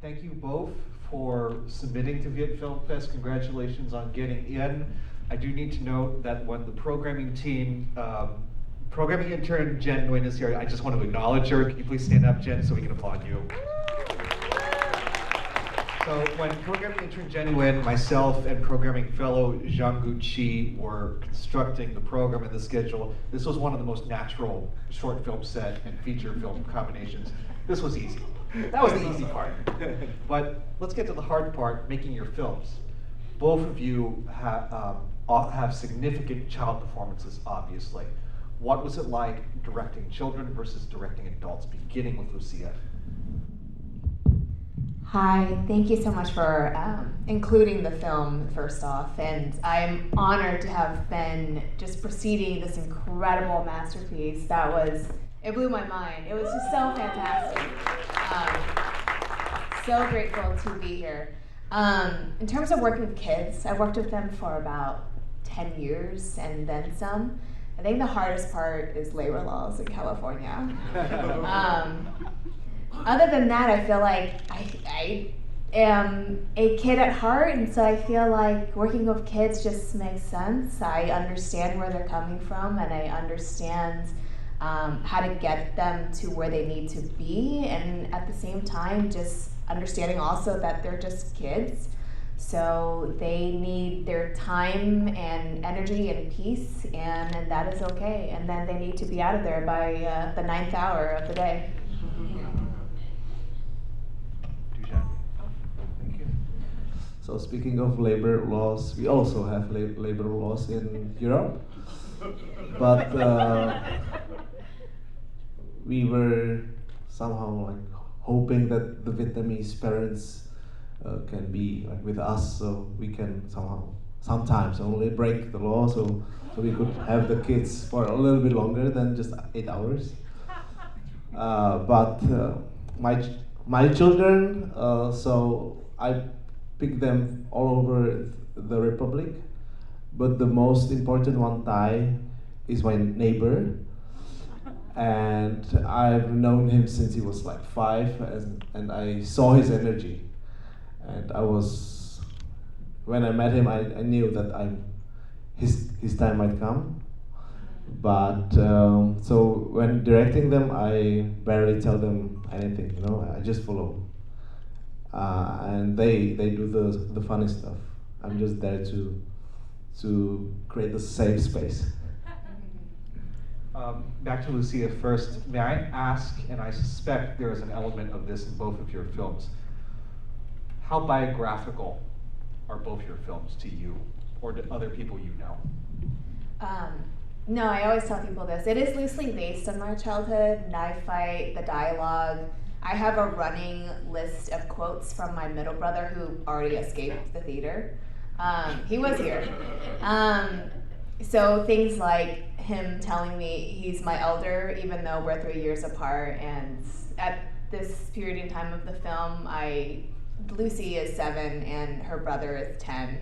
Thank you both for submitting to Viet Film Fest. Congratulations on getting in. I do need to note that when the programming team, programming intern Jen Nguyen is here, I just want to acknowledge her. Can you please stand up, Jen, so we can applaud you? So when programming intern Jen Nguyen, myself, and programming fellow Zhang Guqi were constructing the program and the schedule, this was one of the most natural short film set and feature film combinations. This was easy. That was the easy part. But let's get to the hard part, making your films. Both of you have significant child performances, obviously. What was it like directing children versus directing adults, beginning with Lucia? Hi, thank you so much for including the film, first off, and I'm honored to have been just preceding this incredible masterpiece. It blew my mind. It was just so fantastic. So grateful to be here. In terms of working with kids, I've worked with them for about 10 years and then some. I think the hardest part is labor laws in California. Other than that, I feel like I am a kid at heart, and so I feel like working with kids just makes sense. I understand where they're coming from, and I understand how to get them to where they need to be, and at the same time, just understanding also that they're just kids. So they need their time and energy and peace, and that is okay. And then they need to be out of there by the 9th hour of the day. So speaking of labor laws, we also have labor laws in Europe, but we were somehow like hoping that the Vietnamese parents can be like with us, so we can sometimes only break the law, so we could have the kids for a little bit longer than just 8 hours. But my children, so I pick them all over the Republic, but the most important one, Thai, is my neighbor, and I've known him since he was like 5, and I saw his energy, and when I met him, I knew that his time might come, but so when directing them, I barely tell them anything, I just follow. And they do the funny stuff. I'm just there to create a safe space. Back to Lucia first. May I ask, and I suspect there is an element of this in both of your films, how biographical are both your films to you or to other people you know? No, I always tell people this. It is loosely based on my childhood, knife fight, the dialogue. I have a running list of quotes from my middle brother who already escaped the theater. He was here. So things like him telling me he's my elder, even though we're 3 years apart. And at this period in time of the film, Lucy is 7 and her brother is 10.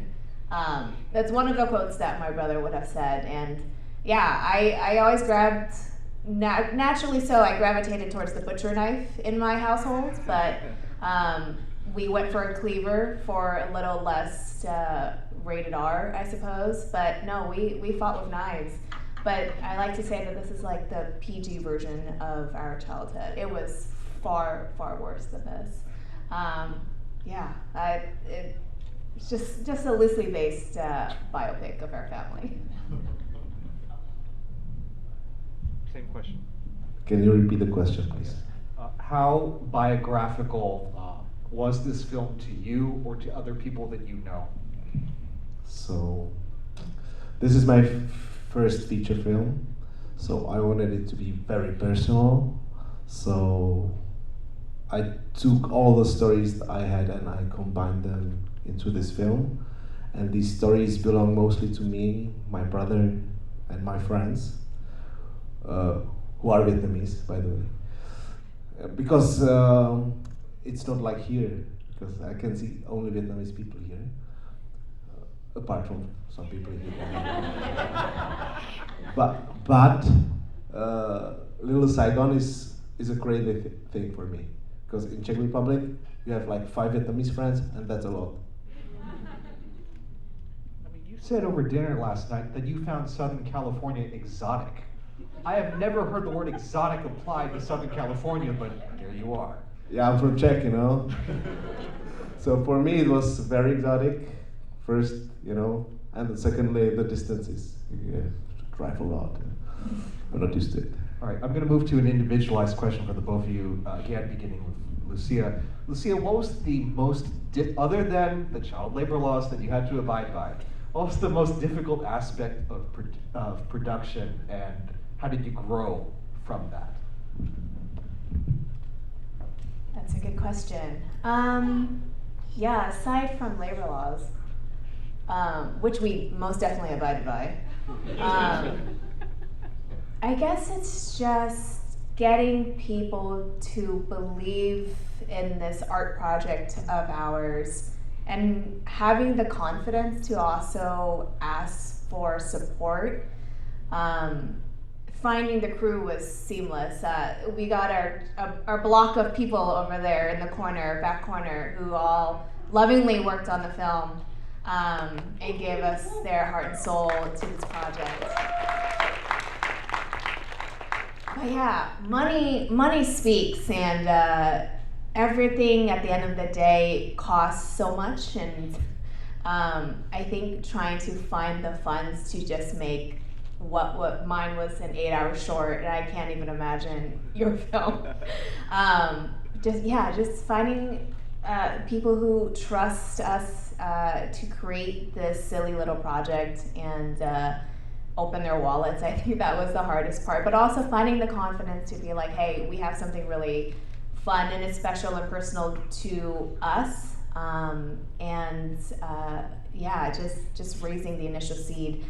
That's one of the quotes that my brother would have said. And yeah, I always grabbed, naturally so, I gravitated towards the butcher knife in my household, but we went for a cleaver for a little less rated R, I suppose. But no, we fought with knives. But I like to say that this is like the PG version of our childhood. It was far, far worse than this. It's just a loosely based biopic of our family. Same question. Can you repeat the question, please? How biographical was this film to you or to other people that you know? So, this is my first feature film, so I wanted it to be very personal. So, I took all the stories that I had and I combined them into this film. And these stories belong mostly to me, my brother, and my friends. Who are Vietnamese, by the way, because it's not like here, because I can see only Vietnamese people here, apart from some people here. but Little Saigon is a crazy thing for me, because in Czech Republic you have like 5 Vietnamese friends, and that's a lot. I mean, you said over dinner last night that you found Southern California exotic. I have never heard the word exotic applied to Southern California, but there you are. Yeah, I'm from Czech, you know. So for me it was very exotic, first, you know, and then secondly the distances. You have to drive a lot. I'm not used to it. All right, I'm going to move to an individualized question for the both of you, again beginning with Lucia. Lucia, what was the most, other than the child labor laws that you had to abide by, what was the most difficult aspect of production, and how did you grow from that? That's a good question. Yeah, aside from labor laws, which we most definitely abided by, I guess it's just getting people to believe in this art project of ours and having the confidence to also ask for support. Finding the crew was seamless. We got our block of people over there in the corner, back corner, who all lovingly worked on the film and gave us their heart and soul to this project. But yeah, money speaks, and everything at the end of the day costs so much, and I think trying to find the funds to just make what mine was an 8-hour short, and I can't even imagine your film. Just finding people who trust us to create this silly little project and open their wallets. I think that was the hardest part, but also finding the confidence to be like, hey, we have something really fun and it's special and personal to us. Just raising the initial seed,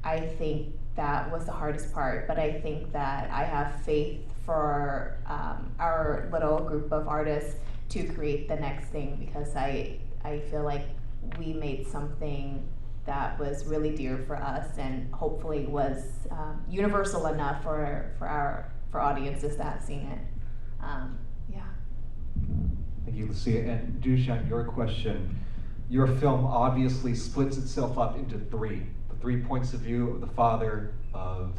I think that was the hardest part, but I think that I have faith for our little group of artists to create the next thing, because I feel like we made something that was really dear for us and hopefully was universal enough for audiences that have seen it. Thank you, Lucia. And Dushan, your question. Your film obviously splits itself up into three. The 3 points of view of the father of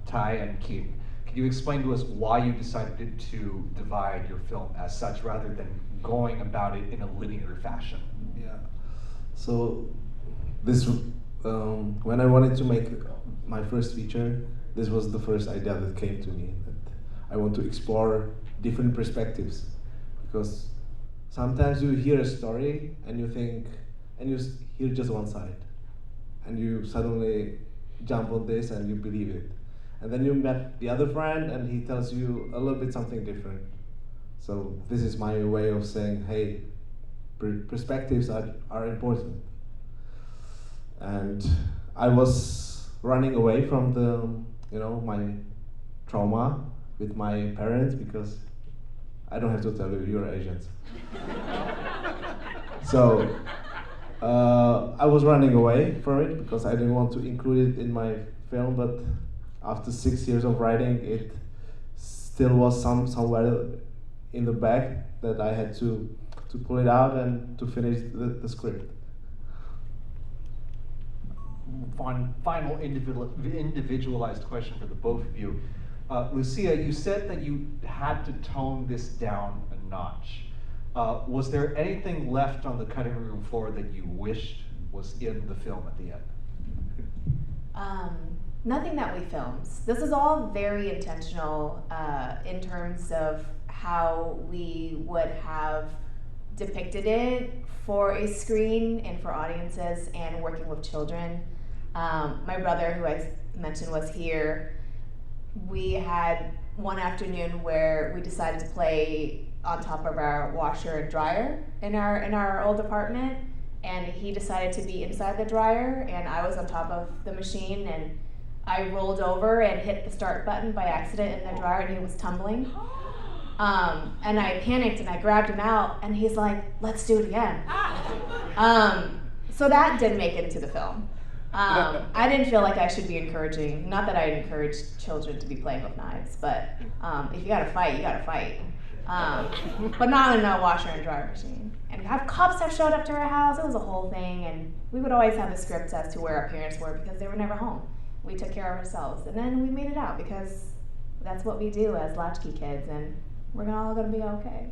Tai and Kim. Can you explain to us why you decided to divide your film as such rather than going about it in a linear fashion? Yeah. So this, when I wanted to make my first feature, this was the first idea that came to me, that I want to explore different perspectives, because sometimes you hear a story and you think, and you hear just one side, and you suddenly jump on this and you believe it. And then you met the other friend and he tells you a little bit something different. So this is my way of saying, hey, perspectives are important. And I was running away from my trauma with my parents, because I don't have to tell you, you're Asians. So I was running away from it because I didn't want to include it in my film, but after 6 years of writing, it still was somewhere in the back that I had to pull it out and to finish the script. Final individualized question for the both of you. Lucia, you said that you had to tone this down a notch. Was there anything left on the cutting room floor that you wished was in the film at the end? Nothing that we filmed. This is all very intentional in terms of how we would have depicted it for a screen and for audiences and working with children. My brother, who I mentioned was here, we had one afternoon where we decided to play on top of our washer and dryer in our old apartment, and he decided to be inside the dryer and I was on top of the machine, and I rolled over and hit the start button by accident in the dryer and he was tumbling. And I panicked and I grabbed him out and he's like, let's do it again. So that didn't make it into the film. I didn't feel like I should be encouraging, not that I encourage children to be playing with knives, but if you gotta fight, you gotta fight. but not in a washer and dryer machine. And cops have showed up to our house. It was a whole thing, and we would always have a script as to where our parents were because they were never home. We took care of ourselves, and then we made it out because that's what we do as latchkey kids, and we're all gonna be okay.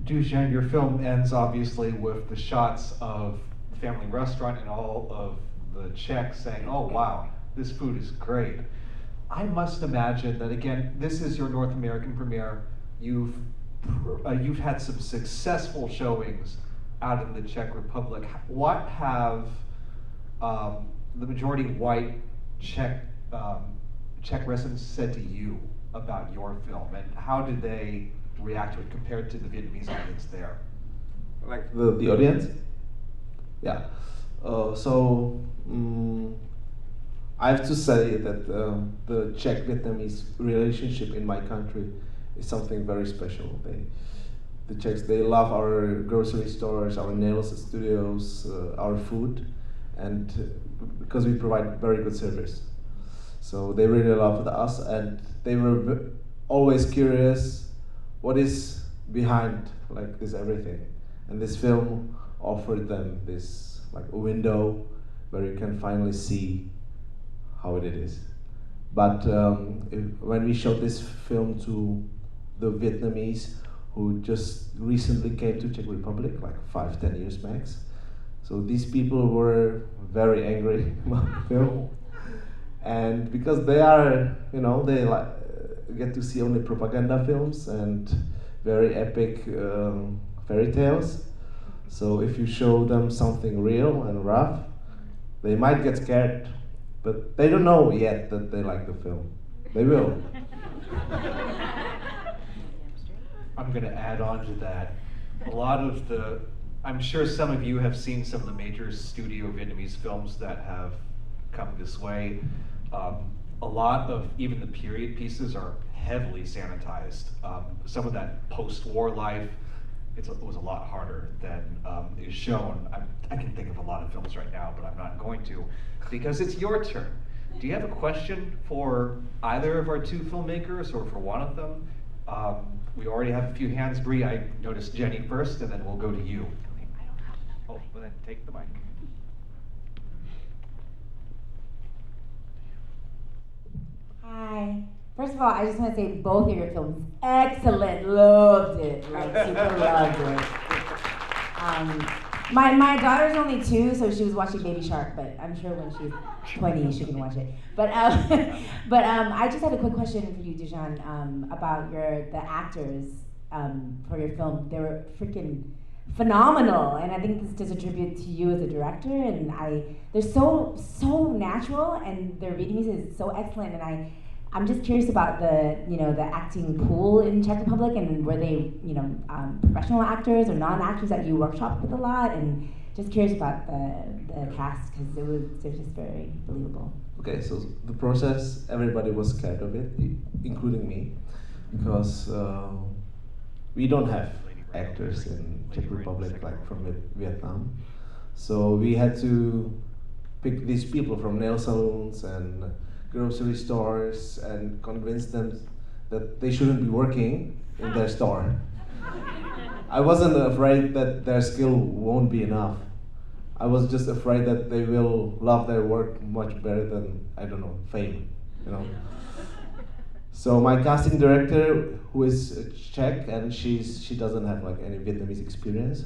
Dujan, your film ends obviously with the shots of the family restaurant and all of the Czechs saying, "Oh wow, this food is great." I must imagine that again, this is your North American premiere. You've had some successful showings out in the Czech Republic. What have the majority white Czech residents said to you about your film, and how did they react to it compared to the Vietnamese audience there? Like the audience? Yeah. I have to say that the Czech-Vietnamese relationship in my country is something very special. The Czechs, they love our grocery stores, our nails studios, our food, and because we provide very good service. So they really loved us, and they were always curious what is behind like this everything. And this film offered them this like a window where you can finally see how it is. But when we showed this film to the Vietnamese who just recently came to Czech Republic, like 5-10 years max, so these people were very angry about the film. And because they are, they get to see only propaganda films and very epic fairy tales. So if you show them something real and rough, they might get scared. But they don't know yet that they like the film. They will. I'm going to add on to that. I'm sure some of you have seen some of the major studio Vietnamese films that have come this way. A lot of even the period pieces are heavily sanitized. Some of that post-war life, it was a lot harder than is shown. I can think of a lot of films right now, but I'm not going to, because it's your turn. Do you have a question for either of our two filmmakers or for one of them? We already have a few hands. Bree, I noticed Jenny first, and then we'll go to you. Oh, well then take the mic. Hi. First of all, I just want to say both of your films, excellent, loved it, like super loved it. My daughter's only 2, so she was watching Baby Shark, but I'm sure when she's 20, she can watch it. But I just had a quick question for you, Dujan, about the actors for your film. They were freaking phenomenal, and I think this is a tribute to you as a director. And they're so natural, and their Vietnamese is so excellent. And I'm just curious about the acting pool in Czech Republic, and were they professional actors or non-actors that you workshopped with a lot, and just curious about the cast because they're just very believable. Okay, so the process, everybody was scared of it, including me, because we don't have actors in Czech Republic like from Vietnam, so we had to pick these people from nail salons and grocery stores and convince them that they shouldn't be working in their store. I wasn't afraid that their skill won't be enough. I was just afraid that they will love their work much better than, I don't know, fame, So my casting director, who is Czech, and she doesn't have like any Vietnamese experience,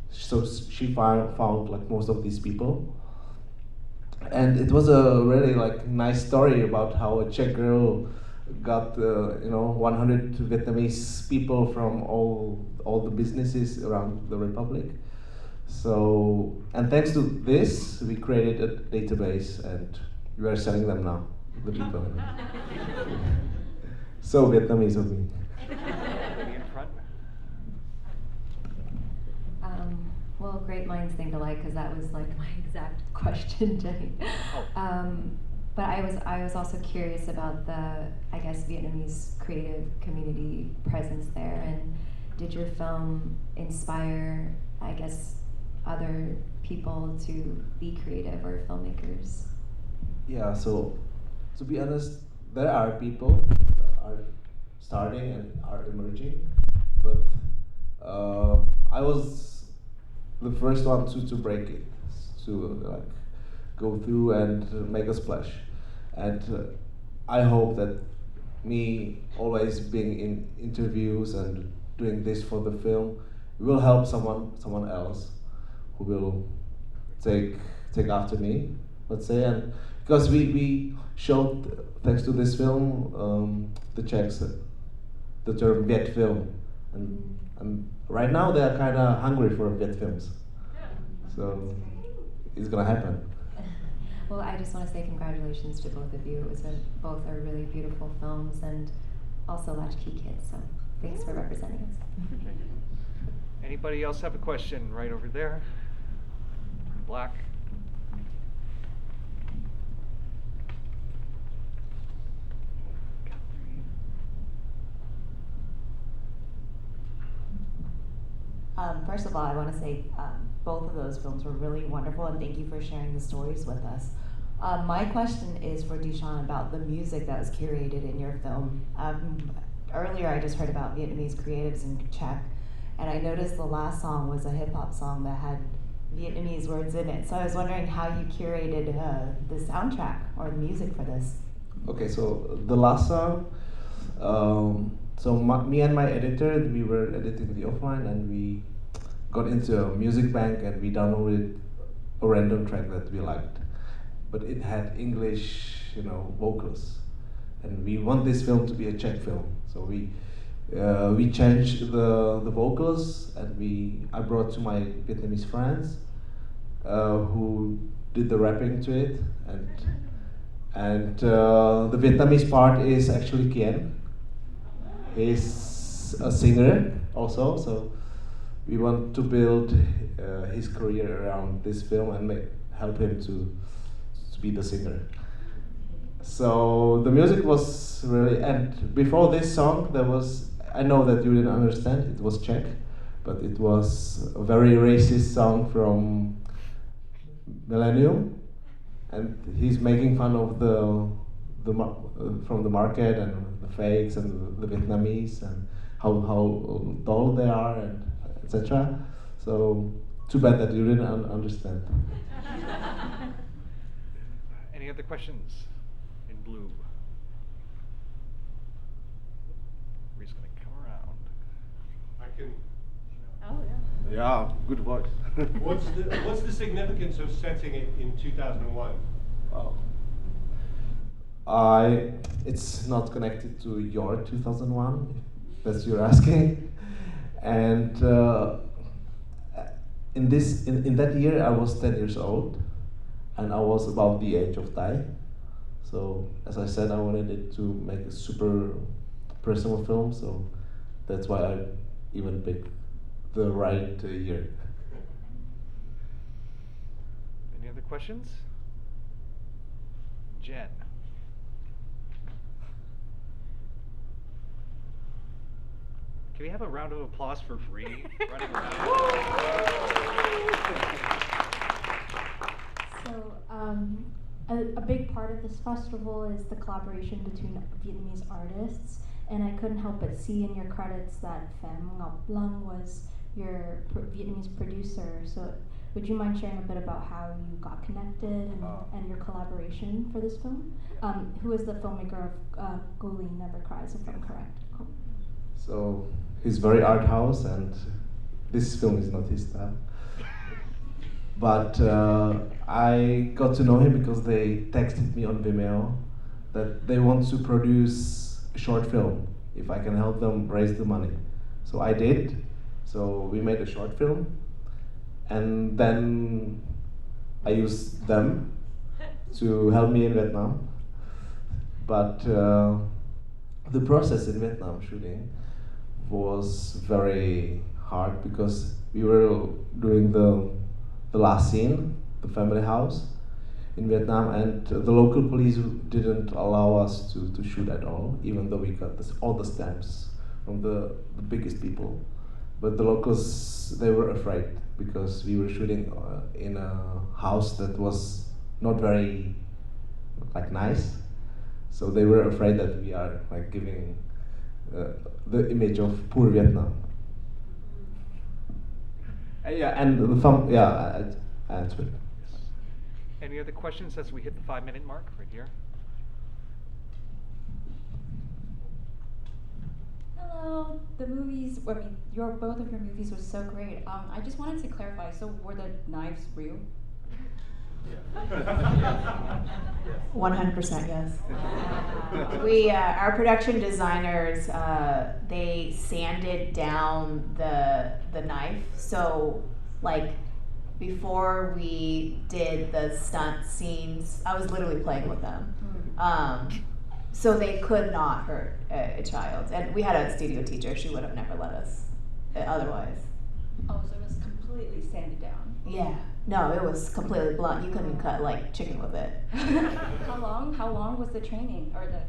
so she found like most of these people. And it was a really like nice story about how a Czech girl got 100 Vietnamese people from all the businesses around the Republic. So, and thanks to this, we created a database, and we are selling them now, the people. So Vietnamese of me. Well, great minds think alike, because that was like my exact question, Jenny. But I was also curious about the, I guess, Vietnamese creative community presence there, and did your film inspire, I guess, other people to be creative or filmmakers? Yeah, so to be honest, there are people, starting and are emerging. But I was the first one to break it, to like go through and make a splash. And I hope that me always being in interviews and doing this for the film will help someone else who will take after me, let's say. And because we showed, thanks to this film, the Czechs the term Viet Film, and right now they are kind of hungry for Viet films, so it's gonna happen. Well, I just want to say congratulations to both of you. Both are really beautiful films and also latchkey kids, so thanks for representing us. Anybody else have a question right over there? Black. First of all, I want to say both of those films were really wonderful, and thank you for sharing the stories with us. My question is for Dusan about the music that was curated in your film. Earlier, I just heard about Vietnamese creatives in Czech, and I noticed the last song was a hip-hop song that had Vietnamese words in it. So I was wondering how you curated the soundtrack or the music for this. Okay, so the last song, me and my editor, we were editing the offline, and we got into a music bank and we downloaded a random track that we liked, but it had English, vocals, and we want this film to be a Czech film, so we changed the vocals, and I brought to my Vietnamese friends who did the rapping to it, and the Vietnamese part is actually Kien. He's a singer also, so we want to build his career around this film and help him to be the singer. So the music was really, and before this song there was, I know that you didn't understand, it was Czech, but it was a very racist song from Millennium, and he's making fun of from the market and the fakes and the Vietnamese and how dull they are and etc. So too bad that you didn't understand. Any other questions in blue? We're just gonna come around. I can. Oh, yeah. Yeah, good voice. What's the significance of setting it in 2001? Wow. It's not connected to your 2001, if that's you're asking. And in that year I was 10 years old, and I was about the age of Thai. So as I said, I wanted it to make a super personal film, so that's why I even picked the right year. Any other questions? Jen. Can we have a round of applause for Bree running around? So, a big part of this festival is the collaboration between Vietnamese artists, and I couldn't help but see in your credits that Pham Ngọc Lung was your Vietnamese producer. So, would you mind sharing a bit about how you got connected and your collaboration for this film? Who is the filmmaker of Guli Never Cries, if I'm correct? Cool. So he's very art house, and this film is not his style. But I got to know him because they texted me on Vimeo that they want to produce a short film if I can help them raise the money. So I did. So we made a short film, and then I used them to help me in Vietnam. But the process in Vietnam shooting was very hard because we were doing the last scene, the family house in Vietnam, and the local police didn't allow us to shoot at all, even though we got all the stamps from the biggest people. But the locals, they were afraid because we were shooting in a house that was not very nice. So they were afraid that we are giving the image of poor Vietnam. Yeah, and the film, yeah, I answered. Any other questions as we hit the 5-minute mark right here? Hello. The movies, I mean, both of your movies were so great. I just wanted to clarify. So, were the knives real? 100% yes. We, our production designers, they sanded down the knife. So, like, before we did the stunt scenes, I was literally playing with them. So they could not hurt a child. And we had a studio teacher. She would have never let us otherwise. Oh, so it was completely sanded down. Yeah. No, it was completely blunt. You couldn't cut like chicken with it. How long was the training or the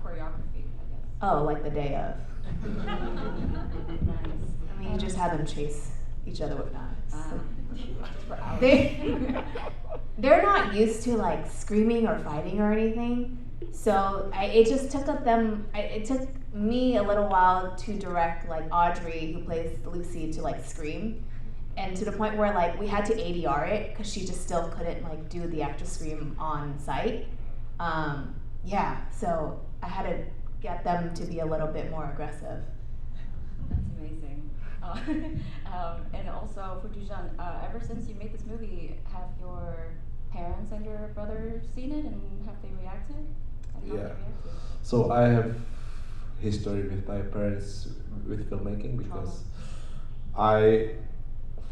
choreography, I guess? Oh, like the day of. Nice. I mean, you just had them chase each other with knives. For hours. They're not used to like screaming or fighting or anything. So it just took it took me a little while to direct like Audrey, who plays Lucy, to like scream. And to the point where like we had to ADR it because she just still couldn't like do the extra scream on site. Yeah, so I had to get them to be a little bit more aggressive. That's amazing. And also for Dujan, ever since you made this movie, have your parents and your brother seen it, and have they reacted? And how Yeah. have they reacted? So I have history with my parents with filmmaking because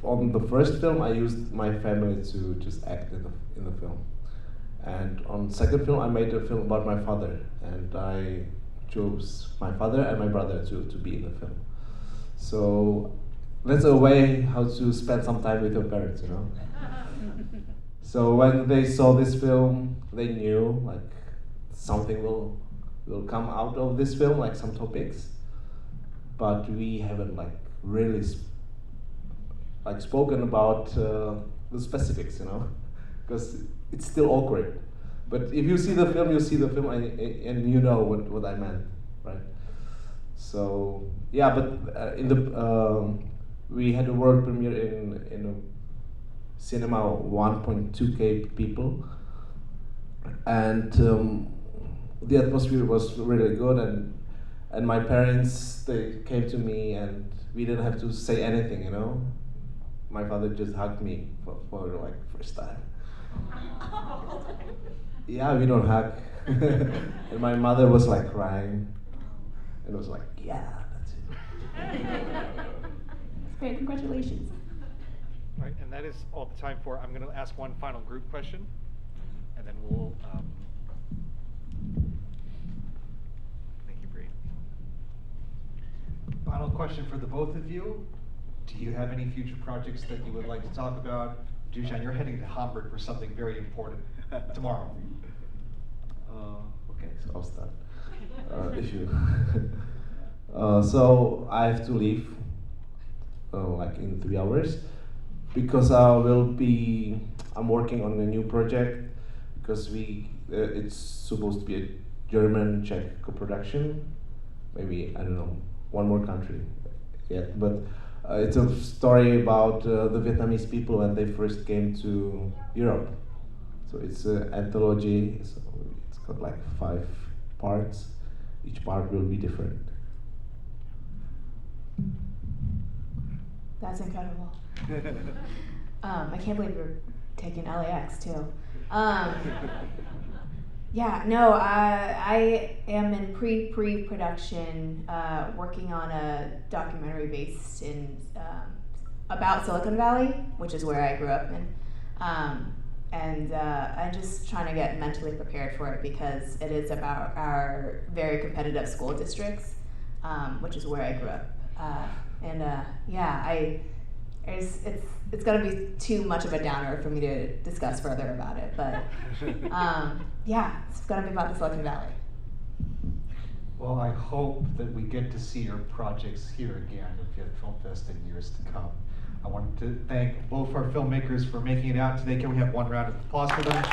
on the first film I used my family to just act in the film, and on second film I made a film about my father, and I chose my father and my brother to be in the film. So that's a way how to spend some time with your parents, you know. So when they saw this film, they knew like something will come out of this film, like some topics, but we haven't like really spoken about the specifics, you know, because it's still awkward. But if you see the film, you see the film, and you know what I meant, right? So yeah, but in the we had a world premiere in a cinema 1.2K people, and the atmosphere was really good, and my parents, they came to me and we didn't have to say anything, you know. My father just hugged me for like first time. Yeah, we don't hug. And my mother was like crying, and was like, yeah, that's it. That's great, congratulations. All right, and that is all the time for. I'm going to ask one final group question, and then we'll. Thank you, Bree. Final question for the both of you. Do you have any future projects that you would like to talk about? Dusan, you're heading to Hamburg for something very important tomorrow. Okay, so I'll start. If you. So I have to leave, like in 3 hours, because I'm working on a new project, because it's supposed to be a German-Czech co-production, maybe, I don't know, one more country yet, but it's a story about the Vietnamese people when they first came to Europe. So it's an anthology, so it's got like 5 parts. Each part will be different. That's incredible. I can't believe you're taking LAX too. Yeah, no, I am in pre-production, working on a documentary based in about Silicon Valley, which is where I grew up in, and I'm just trying to get mentally prepared for it because it is about our very competitive school districts, which is where I grew up, yeah, it's gonna be too much of a downer for me to discuss further about it, but yeah, it's gonna be about the Silicon Valley. Well, I hope that we get to see your projects here again at Viet Film Fest in years to come. I wanted to thank both our filmmakers for making it out today. Can we have one round of applause for them?